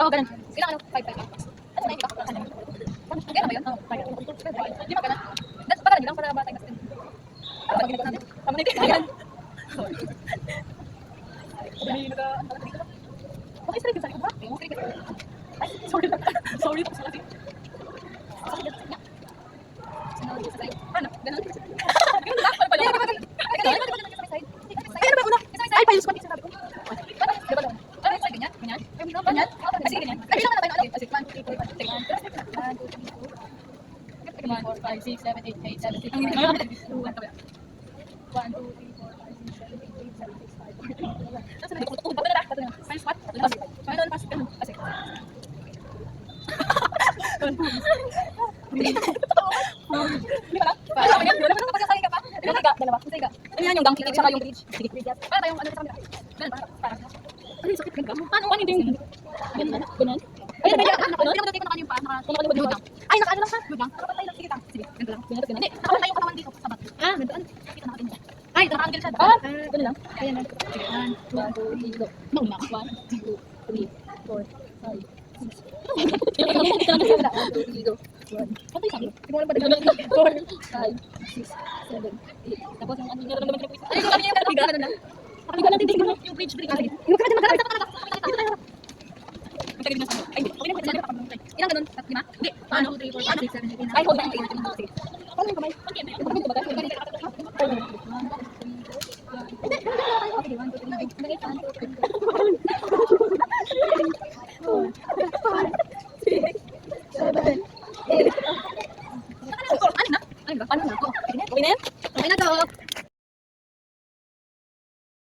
Oo, ganun. Ilang ano? 5, 5. Ano na ikaw? Kaya na ba yun? Oo, 5. Di ba ganun? Para lang para batay kasi. Ano ba ginagawa natin? Tama na ito. Okay, straight yung sa likod ba? Okay, straight. Ay, sorry lang. Sorry po sa kasi. Ano? Ganun? Ganun ba? Ano pala? Ay, ano ba una? Ay, pa yung squat yung sinabi ko. Di ba doon? Ano yung side? Ganyan? Ganyan? Ganyan? Kasi ganyan. Ay, bilang na tayo natin. Kasi 1, 2, 3, 4, 5, 6, 1, 2, 3, 4, 5, 6, 7, 8, 8, 7, 6. Ang hindi ko 1, 2, 3, 4, 5, 6, 7, 8, 8, 7, 6, 5, 4. Tapos na dito. Bato na lang. Bato na lang. Minus what? Minus pas. Kasi. Hindi ba lang? Ano ba yan? Wala mo pagkakain ka pa? Yung higa, dalawa. Yung higa. Ano yan yung donkey cake saka yung bridge? Sige. Para tayong ano sa kanila. Ganun para. Ay, sakit ka. Paano? Ano yung ganun? Ganun? Ay, hindi ako natay ko na kanina yung paa. Nakalikod lang. Ay, nakaano lang ha? Good lang. Nakapatay lang. Sige lang. Sige. Ganun lang. Ganun. Hindi. Nakapatay yung katawan dito sa bat. Ah, ganun. Kita natin. Ay, nakaanggil siya. Ah, ganun lang. Ayan na. Sige. 1, 2, 3, go. Mauna. 1, 2, 3, 4, 5, 6. Ito na sa 1, 2, 3, go. 1. Patay sabi. Hindi mo alam ba 4, 5, 6, 7, 8. Tapos yung ano yung nararamdaman ko na po. Ay, sabi niya yung nararamdaman ko na. Pakinggan natin tingnan yung bridge. Yung ka na magkakita. Dito tayo. Magkakita na sa ay, hindi. Okay na po. Ilang ganun? 5? Hindi. 1, 2, 3, 4, 5, 6, 7, 8, 9. Ay, hold on. Sige. Paano yung kamay? Okay ba yan? Okay, 1, 2, 3, 4, 5, 6, 7, 8. Okay na? Okay na to.